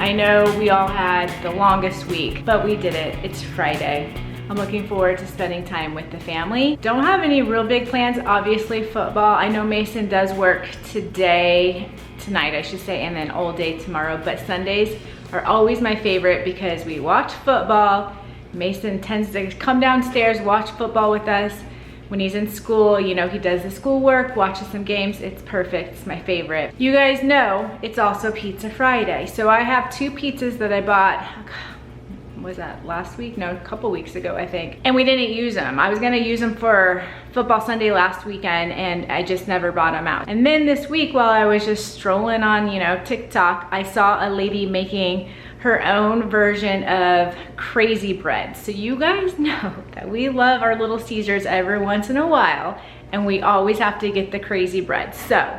I know we all had the longest week, but we did it. It's Friday. I'm looking forward to spending time with the family. Don't have any real big plans, obviously football. I know Mason does work tonight I should say, and then all day tomorrow, but Sundays are always my favorite because we watch football. Mason tends to come downstairs, watch football with us. When he's in school, you know, he does the schoolwork, watches some games. It's perfect, it's my favorite. You guys know it's also Pizza Friday. So I have 2 pizzas that I bought, was that last week? No, a couple weeks ago, I think. And we didn't use them. I was gonna use them for Football Sunday last weekend and I just never brought them out. And then this week, while I was just strolling on, you know, TikTok, I saw a lady making her own version of crazy bread. So you guys know that we love our Little Caesars every once in a while, and we always have to get the crazy bread. So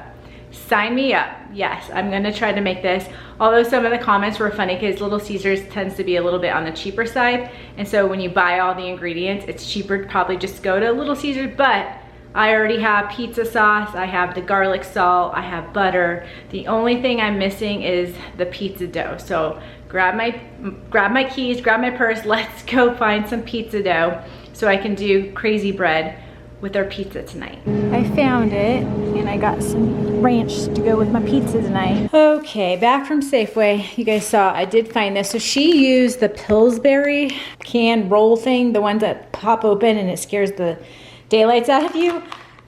sign me up. Yes, I'm gonna try to make this. Although some of the comments were funny because Little Caesars tends to be a little bit on the cheaper side. And so when you buy all the ingredients, it's cheaper to probably just go to Little Caesars, but I already have pizza sauce, I have the garlic salt, I have butter. The only thing I'm missing is the pizza dough. So grab my keys, grab my purse, let's go find some pizza dough so I can do crazy bread with our pizza tonight. I found it and I got some ranch to go with my pizza tonight. Okay, back from Safeway. You guys saw I did find this. So she used the Pillsbury can roll thing, the ones that pop open and it scares the daylights out of you.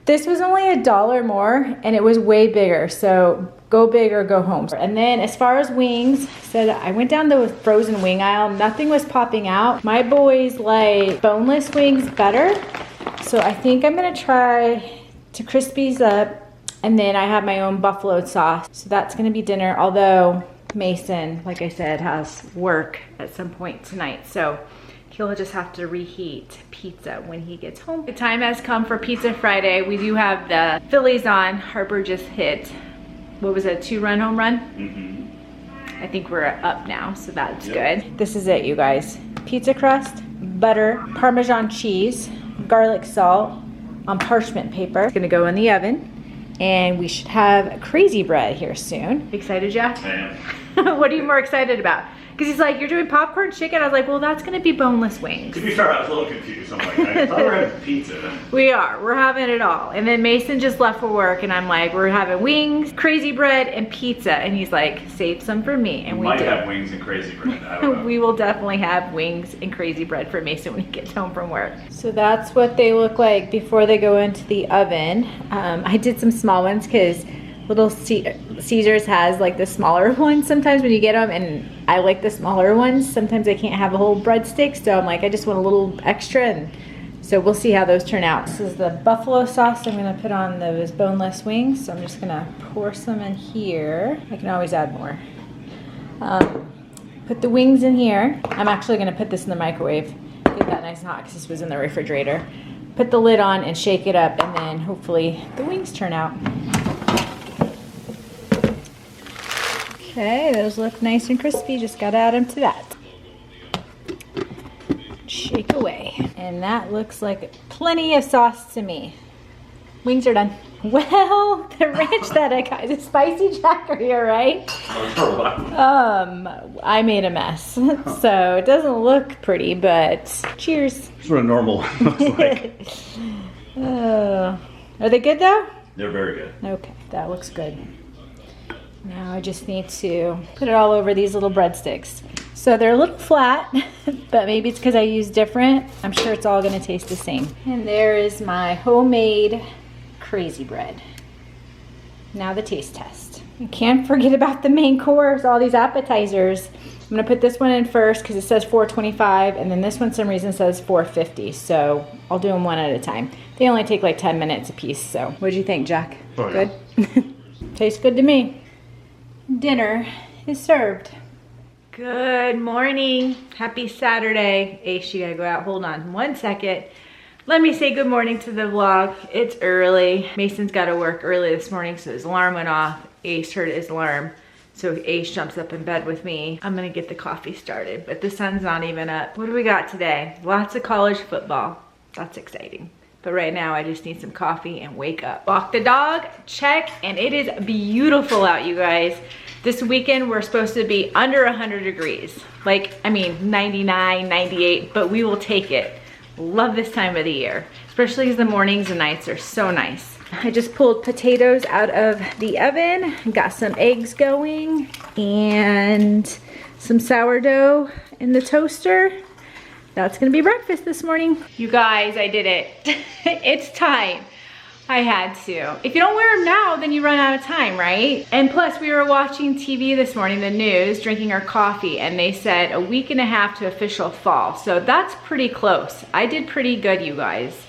This was only $1 more and it was way bigger. So go big or go home. And then as far as wings, said I went down the frozen wing aisle. Nothing was popping out. My boys like boneless wings better. So I think I'm gonna try to crisp these up, and then I have my own buffalo sauce. So that's gonna be dinner, although Mason, like I said, has work at some point tonight. So he'll just have to reheat pizza when he gets home. The time has come for Pizza Friday. We do have the Phillies on. Harper just hit, what was it, a 2-run home run? Mm-hmm. I think we're up now, so that's good. This is it, you guys. Pizza crust, butter, Parmesan cheese, garlic salt on parchment paper. It's gonna go in the oven, and we should have crazy bread here soon. Excited, Jack? I am. What are you more excited about? Because he's like, you're doing popcorn chicken? I was like, well, that's gonna be boneless wings. To be fair, I was a little confused. I'm like, I thought we were having pizza. We are, we're having it all. And then Mason just left for work and I'm like, we're having wings, crazy bread, and pizza. And he's like, save some for me. And we might did. Have wings and crazy bread, I don't know. We will definitely have wings and crazy bread for Mason when he gets home from work. So that's what they look like before they go into the oven. I did some small ones because Little Caesars has like the smaller ones sometimes when you get them, and I like the smaller ones. Sometimes I can't have a whole breadstick, so I'm like, I just want a little extra, and so we'll see how those turn out. This is the buffalo sauce I'm gonna put on those boneless wings, so I'm just gonna pour some in here. I can always add more. Put the wings in here. I'm actually gonna put this in the microwave, get that nice and hot because this was in the refrigerator. Put the lid on and shake it up, and then hopefully the wings turn out. Okay, those look nice and crispy. Just gotta add them to that. Shake away. And that looks like plenty of sauce to me. Wings are done. Well, the ranch that I got, is spicy Jack, are you alright? I made a mess. So it doesn't look pretty, but cheers. That's what a normal looks like. Are they good though? They're very good. Okay, that looks good. Now I just need to put it all over these little breadsticks. So they're a little flat, but maybe it's because I use different. I'm sure it's all gonna taste the same. And there is my homemade crazy bread. Now the taste test. You can't forget about the main course, all these appetizers. I'm gonna put this one in first because it says $4.25, and then this one, some reason, says $4.50. So I'll do them one at a time. They only take like 10 minutes a piece. So what'd you think, Jack? Oh, good? Yeah. Tastes good to me. Dinner is served. Good morning. Happy Saturday. Ace, you gotta go out. Hold on 1 second. Let me say good morning to the vlog. It's early. Mason's got to work early this morning, so his alarm went off. Ace heard his alarm, so Ace jumps up in bed with me. I'm gonna get the coffee started, but the sun's not even up. What do we got today? Lots of college football. That's exciting. But right now I just need some coffee and wake up. Walk the dog, check, and it is beautiful out, you guys. This weekend we're supposed to be under 100 degrees. Like, I mean 99, 98, but we will take it. Love this time of the year, especially as the mornings and nights are so nice. I just pulled potatoes out of the oven, got some eggs going, and some sourdough in the toaster. That's gonna be breakfast this morning. You guys, I did it. It's time. I had to. If you don't wear them now, then you run out of time, right? And plus, we were watching TV this morning, the news, drinking our coffee, and they said a week and a half to official fall. So that's pretty close. I did pretty good, you guys.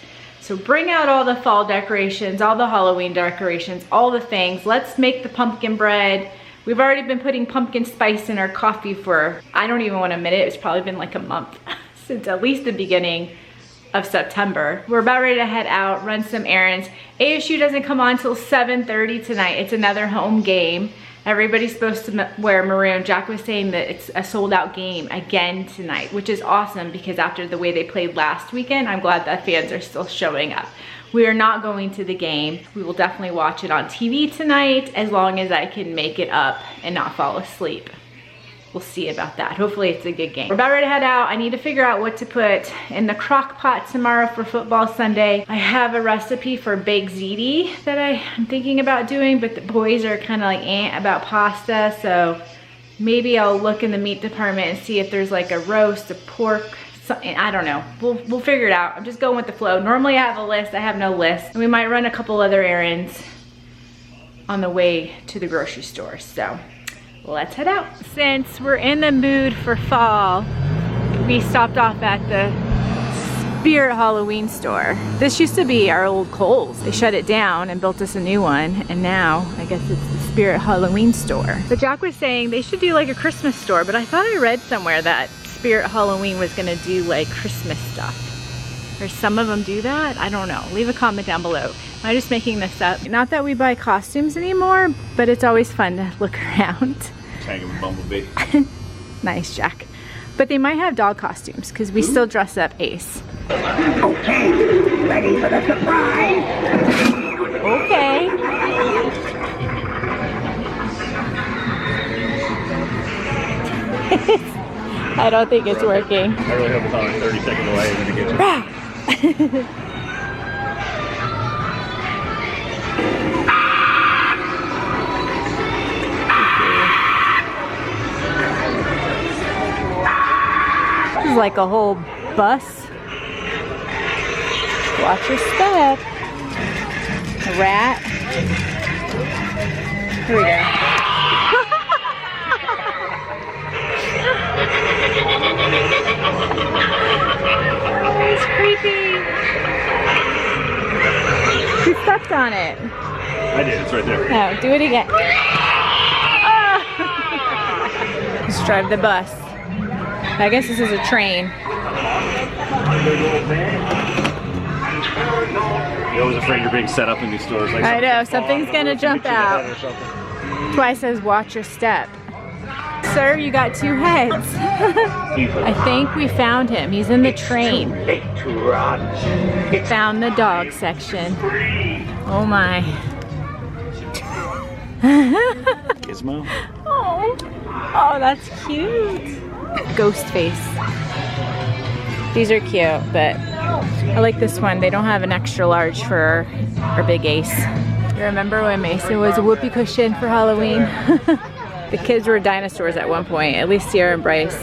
So bring out all the fall decorations, all the Halloween decorations, all the things. Let's make the pumpkin bread. We've already been putting pumpkin spice in our coffee for, I don't even want to admit it, it's probably been like a month. Since at least the beginning of September. We're about ready to head out, run some errands. ASU doesn't come on till 7:30 tonight. It's another home game. Everybody's supposed to wear maroon. Jack was saying that it's a sold out game again tonight, which is awesome because after the way they played last weekend, I'm glad that fans are still showing up. We are not going to the game. We will definitely watch it on TV tonight as long as I can make it up and not fall asleep. We'll see about that. Hopefully it's a good game. We're about ready to head out. I need to figure out what to put in the crock pot tomorrow for football Sunday. I have a recipe for baked ziti that I'm thinking about doing, but the boys are kind of like about pasta, so maybe I'll look in the meat department and see if there's like a roast, a pork, something. I don't know. We'll figure it out. I'm just going with the flow. Normally I have a list. I have no list. And we might run a couple other errands on the way to the grocery store, so let's head out. Since we're in the mood for fall, we stopped off at the Spirit Halloween store. This used to be our old Kohl's. They shut it down and built us a new one, and now I guess it's the Spirit Halloween store. But Jack was saying they should do like a Christmas store, but I thought I read somewhere that Spirit Halloween was gonna do like Christmas stuff. Or some of them do that? I don't know. Leave a comment down below. Am I just making this up? Not that we buy costumes anymore, but it's always fun to look around. Hanging with Bumblebee. Nice, Jack. But they might have dog costumes because we still dress up Ace. Okay, ready for the surprise? Okay. I don't think it's working. I really hope it's on a 30-second delay when it gets you. This is like a whole bus. Watch your step. A rat. Here we go. It's creepy. You stepped on it. I did, it's right there. No, do it again. Oh. Let's drive the bus. I guess this is a train. You're always afraid you're being set up in these stores. Like I know, something's gonna jump out. That's why it says watch your step. Sir, you got two heads. I think we found him. He's in the train. Found the dog section. Oh my. Gizmo? Oh, that's cute. Ghost face. These are cute, but I like this one. They don't have an extra large for our big Ace. You remember when Mason was a whoopee cushion for Halloween? The kids were dinosaurs at one point, at least Sierra and Bryce.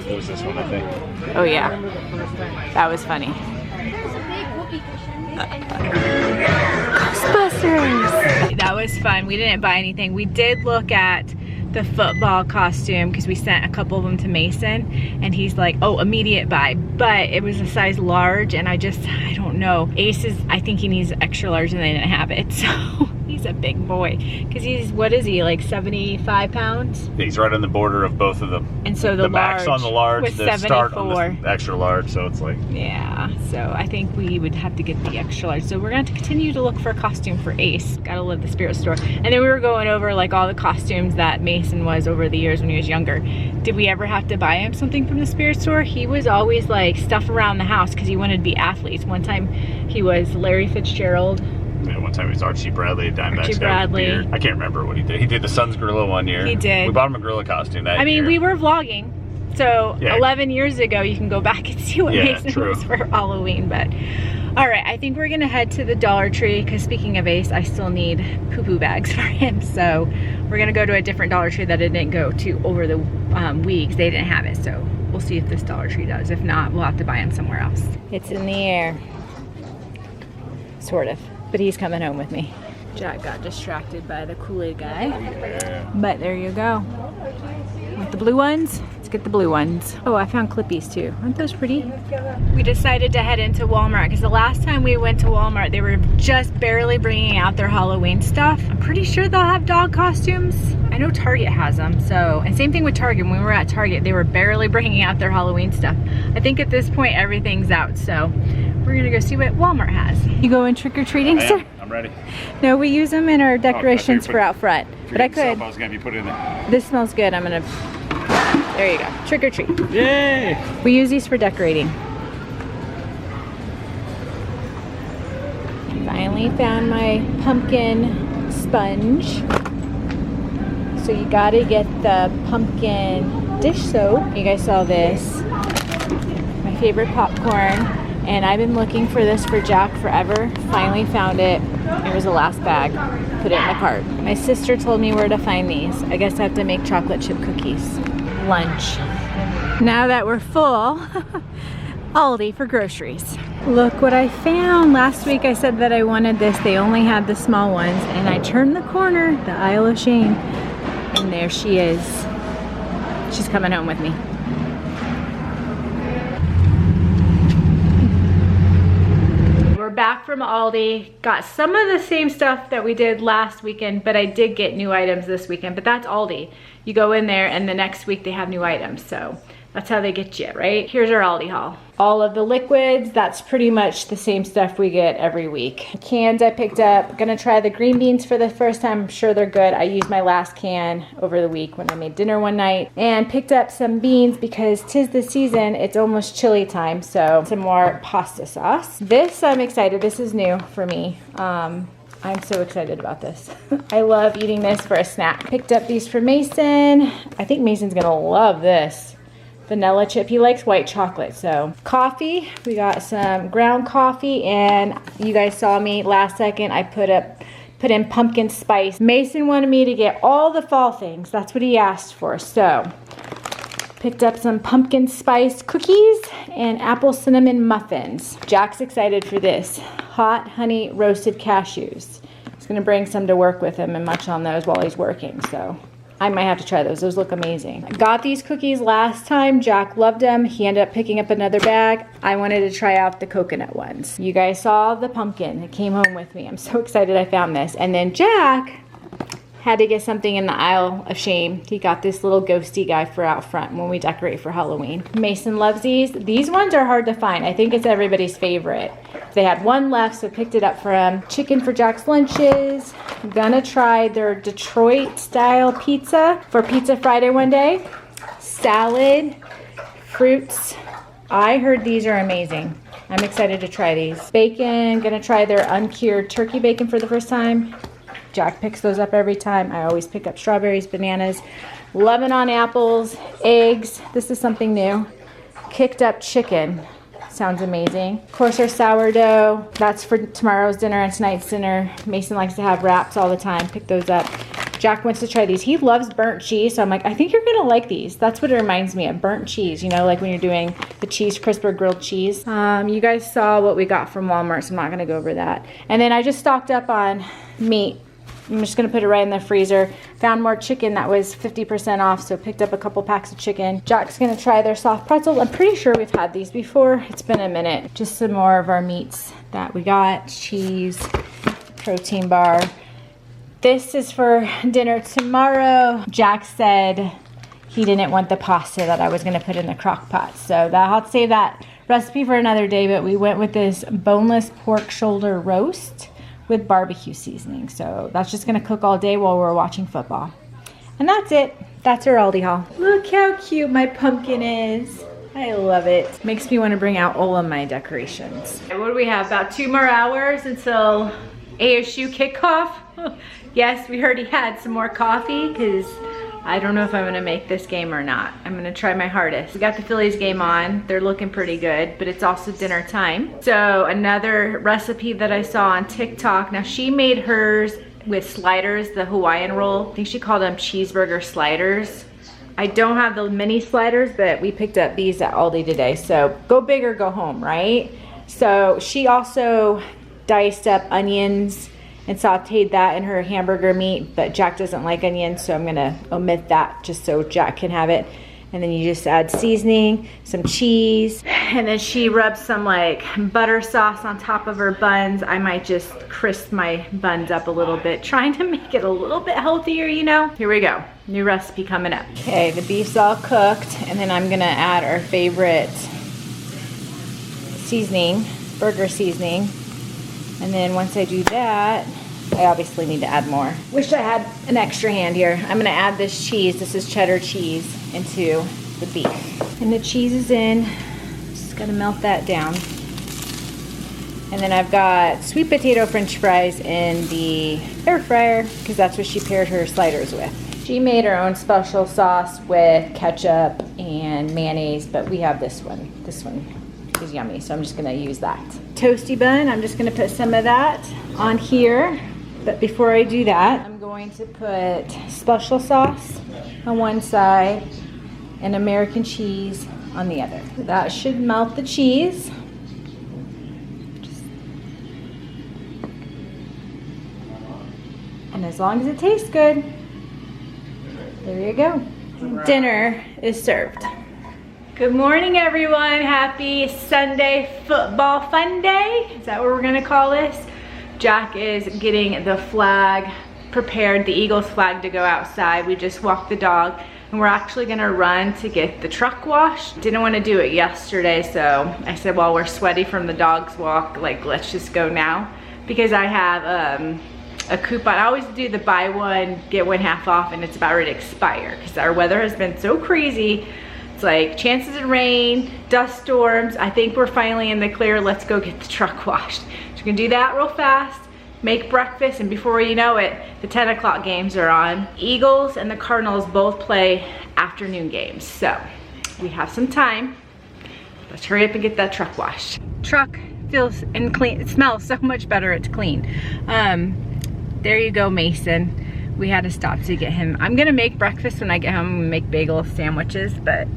It was this one, I think. Oh yeah, that was funny. Ghostbusters! That was fun. We didn't buy anything. We did look at the football costume because we sent a couple of them to Mason and he's like, oh, immediate buy, but it was a size large and I don't know. Ace is, I think he needs extra large and they didn't have it, so He's a big boy. Because he's, what is he, like 75 pounds? He's right on the border of both of them. And so the max on the large, was the start 74. on the extra large, so it's like... Yeah, so I think we would have to get the extra large. So we're going to continue to look for a costume for Ace. Gotta love the Spirit store. And then we were going over like all the costumes that Mason was over the years when he was younger. Did we ever have to buy him something from the Spirit store? He was always like stuff around the house because he wanted to be athletes. One time he was Larry Fitzgerald. Yeah, one time he was Archie Bradley, Dimebag Archie Scout Bradley. beard. I can't remember what he did. He did the Sun's Gorilla one year. He did. We bought him a gorilla costume that year. I mean, we were vlogging. So Yeah. 11 years ago, you can go back and see what Yeah, Mason true. was for Halloween. But all right, I think we're gonna head to the Dollar Tree because speaking of Ace, I still need poo-poo bags for him. So we're gonna go to a different Dollar Tree that I didn't go to over the weeks. They didn't have it, so we'll see if this Dollar Tree does. If not, we'll have to buy him somewhere else. It's in the air, sort of. But he's coming home with me. Jack got distracted by the Kool-Aid guy. Yeah. But there you go. Want the blue ones? Let's get the blue ones. Oh, I found Clippies too. Aren't those pretty? We decided to head into Walmart because the last time we went to Walmart, they were just barely bringing out their Halloween stuff. I'm pretty sure they'll have dog costumes. I know Target has them, so, and same thing with Target. When we were at Target, they were barely bringing out their Halloween stuff. I think at this point, everything's out, so we're gonna go see what Walmart has. You going trick-or-treating, sir? I'm ready. No, we use them in our decorations for out front. But I could. I was gonna be put in there. This smells good. I'm gonna, there you go. Trick or treat. Yay! We use these for decorating. Finally found my pumpkin sponge. So you gotta get the pumpkin dish soap. You guys saw this. My favorite popcorn. And I've been looking for this for Jack forever. Finally found it. It was the last bag. Put it in the cart. My sister told me where to find these. I guess I have to make chocolate chip cookies. Lunch. Now that we're full, Aldi for groceries. Look what I found. Last week I said that I wanted this. They only had the small ones. And I turned the corner, the aisle of shame. And there she is. She's coming home with me. We're back from Aldi. Got some of the same stuff that we did last weekend, but I did get new items this weekend. But that's Aldi. You go in there and the next week they have new items. So that's how they get you, right? Here's our Aldi haul. All of the liquids, that's pretty much the same stuff we get every week. Cans I picked up. Gonna try the green beans for the first time. I'm sure they're good. I used my last can over the week when I made dinner one night. And picked up some beans because 'tis the season. It's almost chili time. So some more pasta sauce. This I'm excited. This is new for me. I'm so excited about this. I love eating this for a snack. Picked up these for Mason. I think Mason's gonna love this. Vanilla chip. He likes white chocolate. So coffee. We got some ground coffee, and you guys saw me last second. I put in pumpkin spice. Mason wanted me to get all the fall things. That's what he asked for. So picked up some pumpkin spice cookies and apple cinnamon muffins. Jack's excited for this. Hot honey roasted cashews. He's gonna bring some to work with him and munch on those while he's working. So I might have to try those. Those look amazing. I got these cookies last time. Jack loved them. He ended up picking up another bag. I wanted to try out the coconut ones. You guys saw the pumpkin. It came home with me. I'm so excited I found this. And then Jack had to get something in the aisle of shame. He got this little ghosty guy for out front when we decorate for Halloween. Mason loves these. These ones are hard to find. I think it's everybody's favorite. They had one left, so picked it up for him. Chicken for Jack's lunches. I'm gonna try their Detroit style pizza for Pizza Friday one day. Salad, fruits. I heard these are amazing. I'm excited to try these. Bacon, gonna try their uncured turkey bacon for the first time. Jack picks those up every time. I always pick up strawberries, bananas, Lebanon apples, eggs. This is something new. Kicked up chicken. Sounds amazing. Of course, our sourdough. That's for tomorrow's dinner and tonight's dinner. Mason likes to have wraps all the time. Pick those up. Jack wants to try these. He loves burnt cheese, so I'm like, I think you're gonna like these. That's what it reminds me of, burnt cheese. You know, like when you're doing the cheese crisp or grilled cheese. You guys saw what we got from Walmart, so I'm not gonna go over that. And then I just stocked up on meat. I'm just gonna put it right in the freezer. Found more chicken that was 50% off, so picked up a couple packs of chicken. Jack's gonna try their soft pretzels. I'm pretty sure we've had these before. It's been a minute. Just some more of our meats that we got. Cheese, protein bar, this is for dinner tomorrow. Jack said he didn't want the pasta that I was gonna put in the crock pot. So I'll save that recipe for another day, but we went with this boneless pork shoulder roast with barbecue seasoning. So that's just gonna cook all day while we're watching football. And that's it. That's our Aldi haul. Look how cute my pumpkin is. I love it. Makes me want to bring out all of my decorations. What do we have? About 2 more hours until ASU kickoff. Yes, we already had some more coffee because I don't know if I'm gonna make this game or not. I'm gonna try my hardest. We got the Phillies game on. They're looking pretty good, but it's also dinner time. So another recipe that I saw on TikTok. Now she made hers with sliders, the Hawaiian roll. I think she called them cheeseburger sliders. I don't have the mini sliders, but we picked up these at Aldi today. So go big or go home, right? So she also diced up onions and sauteed that in her hamburger meat, but Jack doesn't like onions, so I'm gonna omit that just so Jack can have it. And then you just add seasoning, some cheese, and then she rubs some like butter sauce on top of her buns. I might just crisp my buns up a little bit, trying to make it a little bit healthier, you know? Here we go, new recipe coming up. Okay, the beef's all cooked, and then I'm gonna add our favorite seasoning, burger seasoning. And then once I do that, I obviously need to add more. Wish I had an extra hand here. I'm gonna add this cheese, this is cheddar cheese, into the beef. And the cheese is in, just gotta melt that down. And then I've got sweet potato french fries in the air fryer because that's what she paired her sliders with. She made her own special sauce with ketchup and mayonnaise, but we have this one. This one is yummy, so I'm just gonna use that. Toasty bun, I'm just gonna put some of that on here. But before I do that, I'm going to put special sauce on one side and American cheese on the other. That should melt the cheese. And as long as it tastes good, there you go. Dinner is served. Good morning, everyone. Happy Sunday football fun day. Is that what we're gonna call this? Jack is getting the flag prepared, the Eagles flag, to go outside. We just walked the dog and we're actually gonna run to get the truck washed. Didn't want to do it yesterday, so I said, well, we're sweaty from the dog's walk, like let's just go now. Because I have a coupon. I always do the buy one, get one half off, and it's about ready to expire because our weather has been so crazy. It's like chances of rain, dust storms. I think we're finally in the clear. Let's go get the truck washed. So we're gonna do that real fast, make breakfast, and before you know it, the 10 o'clock games are on. Eagles and the Cardinals both play afternoon games. So we have some time. Let's hurry up and get that truck washed. Truck feels and clean. It smells so much better. It's clean. There you go, Mason. We had to stop to get him. I'm gonna make breakfast when I get home and make bagel sandwiches, but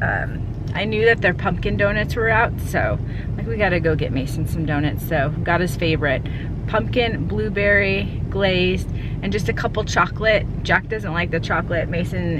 I knew that their pumpkin donuts were out, so like we gotta go get Mason some donuts. So got his favorite, pumpkin, blueberry, glazed, and just a couple chocolate. Jack doesn't like the chocolate. Mason,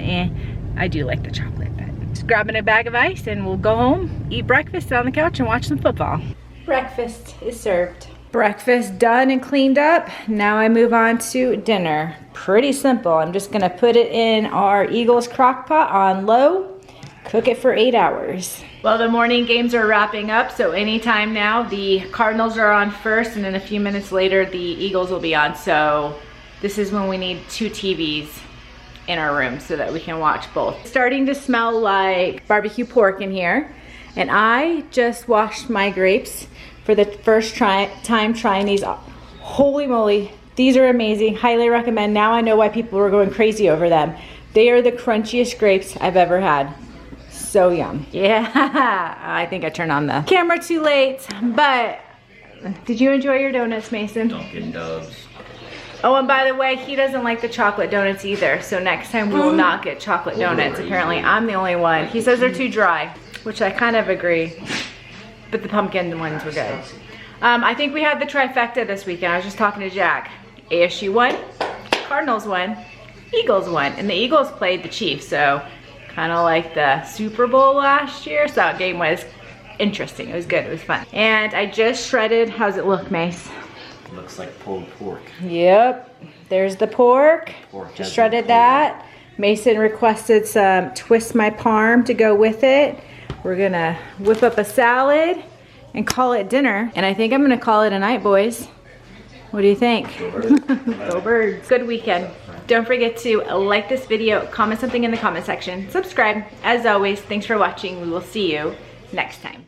I do like the chocolate, but just grabbing a bag of ice and we'll go home, eat breakfast, sit on the couch and watch some football. Breakfast is served. Breakfast done and cleaned up. Now I move on to dinner. Pretty simple. I'm just gonna put it in our Eagles crock pot on low, cook it for 8 hours. Well, the morning games are wrapping up, so anytime now, the Cardinals are on first, and then a few minutes later, the Eagles will be on. So this is when we need 2 TVs in our room so that we can watch both. It's starting to smell like barbecue pork in here, and I just washed my grapes for the first time trying these. Holy moly, these are amazing. Highly recommend. Now I know why people were going crazy over them. They are the crunchiest grapes I've ever had. So yum. Yeah, I think I turned on the camera too late, but did you enjoy your donuts, Mason? Dunkin' Donuts. Oh, and by the way, he doesn't like the chocolate donuts either, so next time we will not get chocolate donuts. Apparently, I'm the only one. He says they're too dry, which I kind of agree. But the pumpkin ones were good. I think we had the trifecta this weekend. I was just talking to Jack. ASU won, Cardinals won, Eagles won, and the Eagles played the Chiefs, so kind of like the Super Bowl last year. So that game was interesting. It was good. It was fun. And I just shredded. How's it look, Mace? Looks like pulled pork. Yep. There's the pork. Just shredded that. Mason requested some Twist My Parm to go with it. We're gonna whip up a salad and call it dinner. And I think I'm gonna call it a night, boys. What do you think? Go Birds. Go Birds. Good weekend. Don't forget to like this video, comment something in the comment section, subscribe. As always, thanks for watching. We will see you next time.